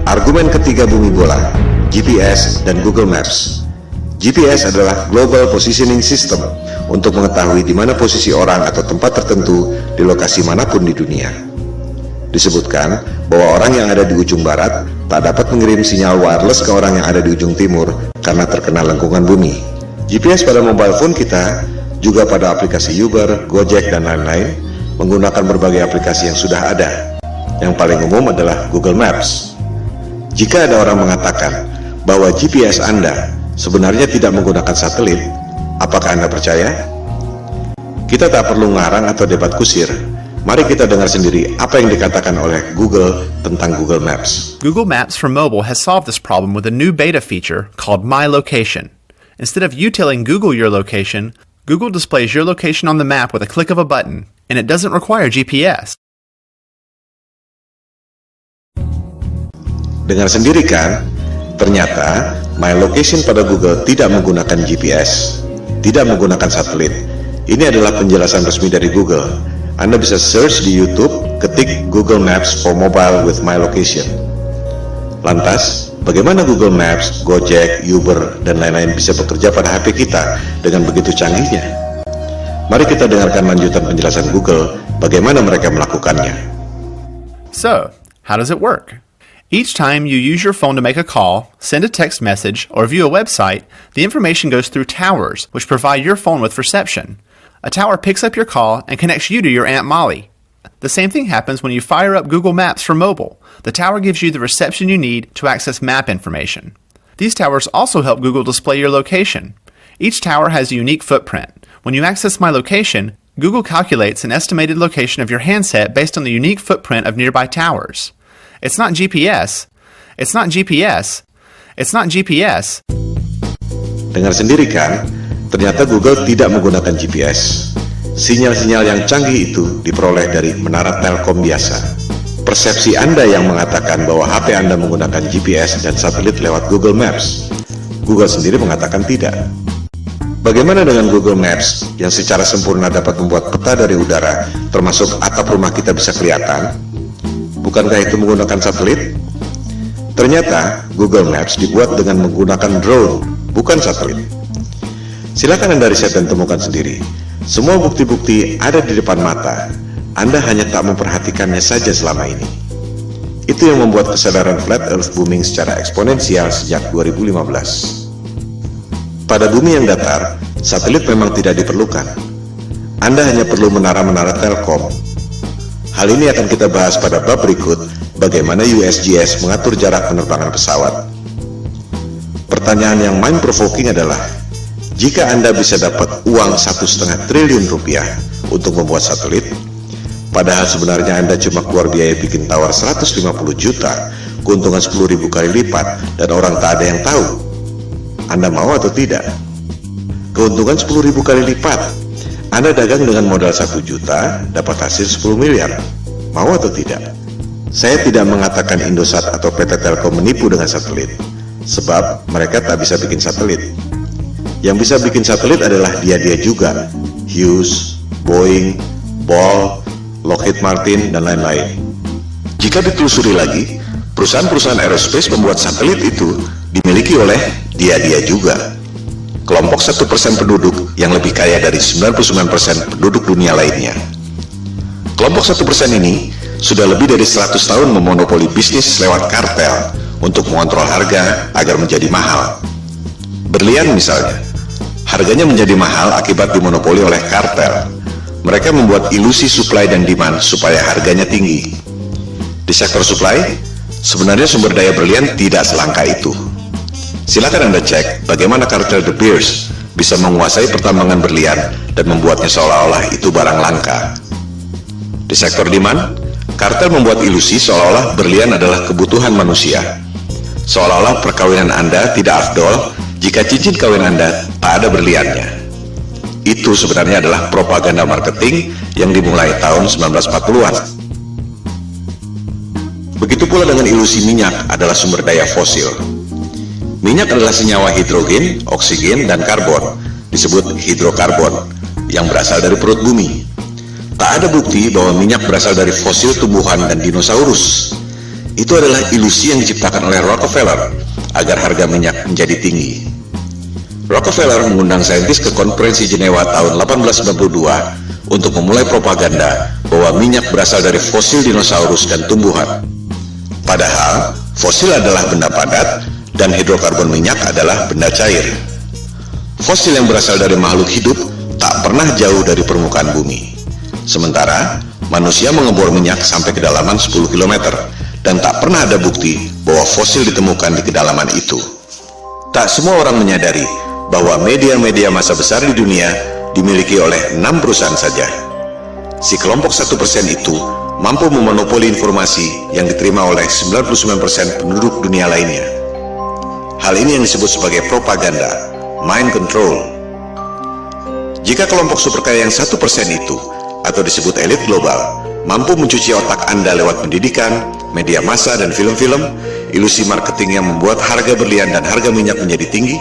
Argumen ketiga bumi bola, GPS dan Google Maps. GPS adalah Global Positioning System untuk mengetahui di mana posisi orang atau tempat tertentu di lokasi manapun di dunia. Disebutkan bahwa orang yang ada di ujung barat tak dapat mengirim sinyal wireless ke orang yang ada di ujung timur karena terkena lengkungan bumi. GPS pada mobile phone kita, juga pada aplikasi Uber, Gojek, dan lain-lain, menggunakan berbagai aplikasi yang sudah ada. Yang paling umum adalah Google Maps. Jika ada orang mengatakan bahwa GPS Anda sebenarnya tidak menggunakan satelit, apakah Anda percaya? Kita tak perlu ngarang atau debat kusir. Mari kita dengar sendiri apa yang dikatakan oleh Google tentang Google Maps. Google Maps for mobile has solved this problem with a new beta feature called My Location. Instead of you telling Google your location, Google displays your location on the map with a click of a button, and it doesn't require GPS. Dengar sendiri kan? Ternyata My Location pada Google tidak menggunakan GPS, tidak menggunakan satelit. Ini adalah penjelasan resmi dari Google. Anda bisa search di YouTube, ketik Google Maps for Mobile with My Location. Lantas, bagaimana Google Maps, Gojek, Uber, dan lain-lain bisa bekerja pada HP kita dengan begitu canggihnya? Mari kita dengarkan lanjutan penjelasan Google bagaimana mereka melakukannya. So, how does it work? Each time you use your phone to make a call, send a text message, or view a website, the information goes through towers, which provide your phone with reception. A tower picks up your call and connects you to your Aunt Molly. The same thing happens when you fire up Google Maps for mobile. The tower gives you the reception you need to access map information. These towers also help Google display your location. Each tower has a unique footprint. When you access My Location, Google calculates an estimated location of your handset based on the unique footprint of nearby towers. It's not GPS. It's not GPS. It's not GPS. Dengar sendiri kan? Ternyata Google tidak menggunakan GPS. Sinyal-sinyal yang canggih itu diperoleh dari menara Telkom biasa. Persepsi Anda yang mengatakan bahwa HP Anda menggunakan GPS dan satelit lewat Google Maps. Google sendiri mengatakan tidak. Bagaimana dengan Google Maps yang secara sempurna dapat membuat peta dari udara, termasuk atap rumah kita bisa kelihatan? Bukankah itu menggunakan satelit? Ternyata Google Maps dibuat dengan menggunakan drone, bukan satelit. Silakan Anda riset dan temukan sendiri. Semua bukti-bukti ada di depan mata. Anda hanya tak memperhatikannya saja selama ini. Itu yang membuat kesadaran Flat Earth booming secara eksponensial sejak 2015. Pada bumi yang datar, satelit memang tidak diperlukan. Anda hanya perlu menara-menara Telkom. Hal ini akan kita bahas pada bab berikut, bagaimana USGS mengatur jarak penerbangan pesawat. Pertanyaan yang mind-provoking adalah, jika Anda bisa dapat uang 1,5 triliun rupiah untuk membuat satelit, padahal sebenarnya Anda cuma keluar biaya bikin tower 150 juta, keuntungan 10.000 kali lipat, dan orang tak ada yang tahu, Anda mau atau tidak? Keuntungan 10.000 kali lipat. Anda dagang dengan modal 1 juta, dapat hasil 10 miliar. Mau atau tidak? Saya tidak mengatakan Indosat atau PT Telkom menipu dengan satelit, sebab mereka tak bisa bikin satelit. Yang bisa bikin satelit adalah dia-dia juga, Hughes, Boeing, Ball, Lockheed Martin, dan lain-lain. Jika ditelusuri lagi, perusahaan-perusahaan aerospace membuat satelit itu dimiliki oleh dia-dia juga. Kelompok 1% penduduk yang lebih kaya dari 99% penduduk dunia lainnya. Kelompok 1% ini sudah lebih dari 100 tahun memonopoli bisnis lewat kartel untuk mengontrol harga agar menjadi mahal. Berlian misalnya, harganya menjadi mahal akibat dimonopoli oleh kartel. Mereka membuat ilusi supply dan demand supaya harganya tinggi. Di sektor supply, sebenarnya sumber daya berlian tidak selangka itu. Silakan Anda cek bagaimana kartel De Beers bisa menguasai pertambangan berlian dan membuatnya seolah-olah itu barang langka. Di sektor demand, kartel membuat ilusi seolah-olah berlian adalah kebutuhan manusia. Seolah-olah perkawinan Anda tidak afdol jika cincin kawin Anda tak ada berliannya. Itu sebenarnya adalah propaganda marketing yang dimulai tahun 1940-an. Begitu pula dengan ilusi minyak adalah sumber daya fosil. Minyak adalah senyawa hidrogen, oksigen, dan karbon, disebut hidrokarbon, yang berasal dari perut bumi. Tak ada bukti bahwa minyak berasal dari fosil tumbuhan dan dinosaurus. Itu adalah ilusi yang diciptakan oleh Rockefeller agar harga minyak menjadi tinggi. Rockefeller mengundang saintis ke konferensi Jenewa tahun 1892 untuk memulai propaganda bahwa minyak berasal dari fosil dinosaurus dan tumbuhan. Padahal, fosil adalah benda padat dan hidrokarbon minyak adalah benda cair. Fosil yang berasal dari makhluk hidup tak pernah jauh dari permukaan bumi. Sementara, manusia mengebor minyak sampai kedalaman 10 km dan tak pernah ada bukti bahwa fosil ditemukan di kedalaman itu. Tak semua orang menyadari bahwa media-media massa besar di dunia dimiliki oleh 6 perusahaan saja. Si kelompok 1% itu mampu memonopoli informasi yang diterima oleh 99% penduduk dunia lainnya. Hal ini yang disebut sebagai propaganda, mind control. Jika kelompok super kaya yang 1% itu, atau disebut elit global, mampu mencuci otak Anda lewat pendidikan, media massa, dan film-film, ilusi marketing yang membuat harga berlian dan harga minyak menjadi tinggi,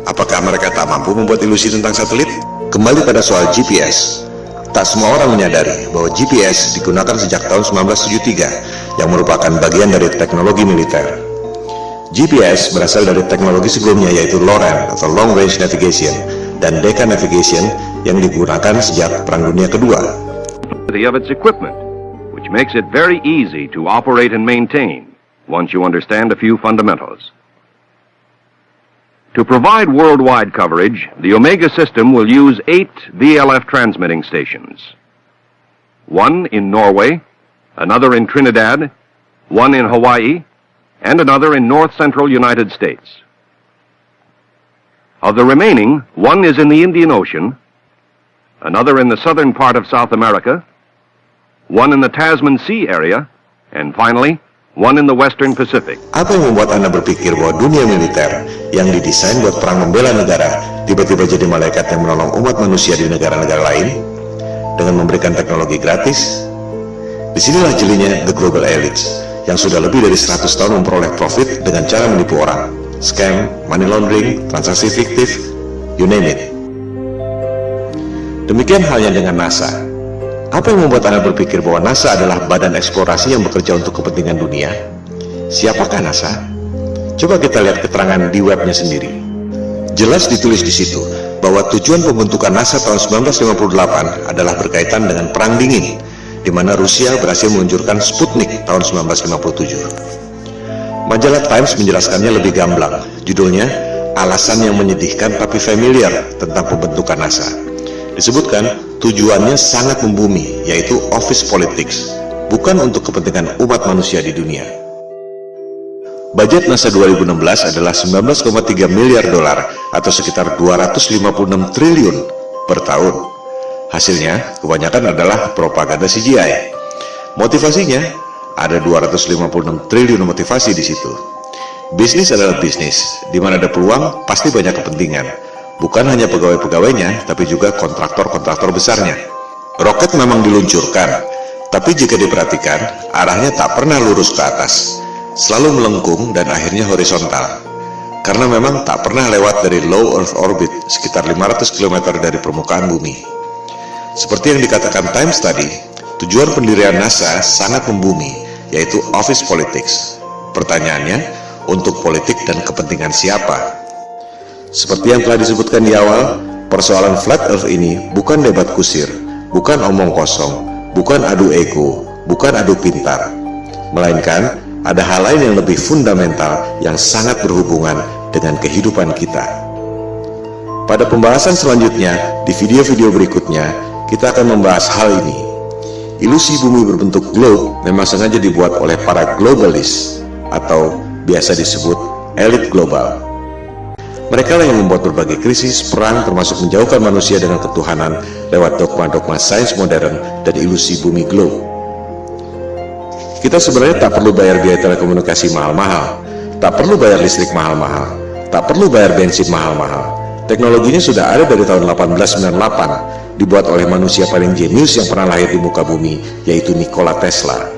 apakah mereka tak mampu membuat ilusi tentang satelit? Kembali pada soal GPS. Tak semua orang menyadari bahwa GPS digunakan sejak tahun 1973 yang merupakan bagian dari teknologi militer. GPS berasal dari teknologi sebelumnya yaitu LORAN atau Long Range Navigation dan Decca Navigation yang digunakan sejak Perang Dunia Kedua. Of its equipment, which makes it very easy to operate and maintain once you understand a few fundamentals. To provide worldwide coverage, the Omega system will use 8 VLF transmitting stations. One in Norway, another in Trinidad, one in Hawaii, and another in north-central United States. Of the remaining, one is in the Indian Ocean, another in the southern part of South America, one in the Tasman Sea area, and finally, one in the Western Pacific. Apa yang membuat Anda berpikir bahwa dunia militer yang didesain buat perang membela negara tiba-tiba jadi malaikat yang menolong umat manusia di negara-negara lain dengan memberikan teknologi gratis? Disinilah jelinya the global elites yang sudah lebih dari 100 tahun memperoleh profit dengan cara menipu orang, scam, money laundering, transaksi fiktif, you name it. Demikian halnya dengan NASA. Apa yang membuat Anda berpikir bahwa NASA adalah badan eksplorasi yang bekerja untuk kepentingan dunia? Siapakah NASA? Coba kita lihat keterangan di webnya sendiri. Jelas ditulis di situ bahwa tujuan pembentukan NASA tahun 1958 adalah berkaitan dengan Perang Dingin, di mana Rusia berhasil meluncurkan Sputnik tahun 1957. Majalah Times menjelaskannya lebih gamblang. Judulnya, Alasan yang Menyedihkan Tapi Familiar tentang Pembentukan NASA. Disebutkan, tujuannya sangat membumi, yaitu office politics, bukan untuk kepentingan umat manusia di dunia. Budget NASA 2016 adalah 19,3 miliar dolar atau sekitar 256 triliun per tahun. Hasilnya, kebanyakan adalah propaganda CGI. Motivasinya, ada 256 triliun motivasi di situ. Bisnis adalah bisnis, di mana ada peluang, pasti banyak kepentingan. Bukan hanya pegawai-pegawainya, tapi juga kontraktor-kontraktor besarnya. Roket memang diluncurkan, tapi jika diperhatikan, arahnya tak pernah lurus ke atas, selalu melengkung dan akhirnya horizontal. Karena memang tak pernah lewat dari low Earth orbit, sekitar 500 km dari permukaan bumi. Seperti yang dikatakan Times tadi, tujuan pendirian NASA sangat membumi, yaitu office politics. Pertanyaannya, untuk politik dan kepentingan siapa? Seperti yang telah disebutkan di awal, persoalan flat earth ini bukan debat kusir, bukan omong kosong, bukan adu ego, bukan adu pintar, melainkan ada hal lain yang lebih fundamental yang sangat berhubungan dengan kehidupan kita. Pada pembahasan selanjutnya, di video-video berikutnya, kita akan membahas hal ini. Ilusi bumi berbentuk globe memang sengaja dibuat oleh para globalis atau biasa disebut elit global. Mereka lah yang membuat berbagai krisis, perang, termasuk menjauhkan manusia dengan ketuhanan lewat dogma-dogma sains modern dan ilusi bumi globe. Kita sebenarnya tak perlu bayar biaya telekomunikasi mahal-mahal, tak perlu bayar listrik mahal-mahal, tak perlu bayar bensin mahal-mahal. Teknologinya sudah ada dari tahun 1898, dibuat oleh manusia paling jenius yang pernah lahir di muka bumi, yaitu Nikola Tesla.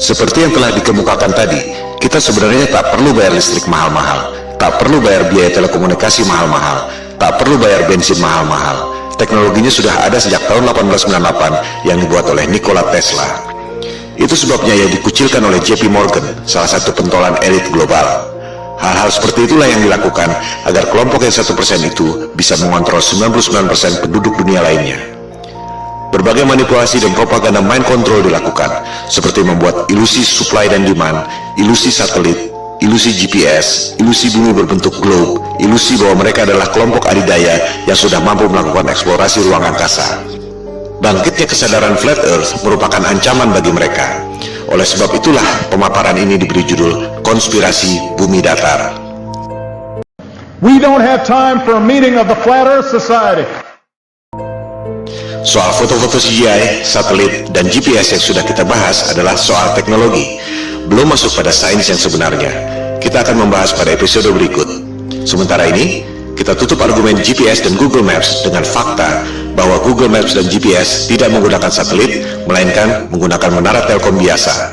Seperti yang telah dikemukakan tadi, kita sebenarnya tak perlu bayar listrik mahal-mahal, tak perlu bayar biaya telekomunikasi mahal-mahal, tak perlu bayar bensin mahal-mahal. Teknologinya sudah ada sejak tahun 1898 yang dibuat oleh Nikola Tesla. Itu sebabnya ia dikucilkan oleh JP Morgan, salah satu pentolan elit global. Hal-hal seperti itulah yang dilakukan agar kelompok yang 1% itu bisa mengontrol 99% penduduk dunia lainnya. Berbagai manipulasi dan propaganda mind control dilakukan, seperti membuat ilusi supply dan demand, ilusi satelit, ilusi GPS, ilusi bumi berbentuk globe, ilusi bahwa mereka adalah kelompok adidaya yang sudah mampu melakukan eksplorasi ruang angkasa. Bangkitnya kesadaran flat earth merupakan ancaman bagi mereka. Oleh sebab itulah pemaparan ini diberi judul Konspirasi Bumi Datar. We don't have time for a meeting of the Flat Earth Society. Soal foto-foto CGI, satelit, dan GPS yang sudah kita bahas adalah soal teknologi, belum masuk pada sains yang sebenarnya. Kita akan membahas pada episode berikut. Sementara ini, kita tutup argumen GPS dan Google Maps dengan fakta bahwa Google Maps dan GPS tidak menggunakan satelit, melainkan menggunakan menara telkom biasa.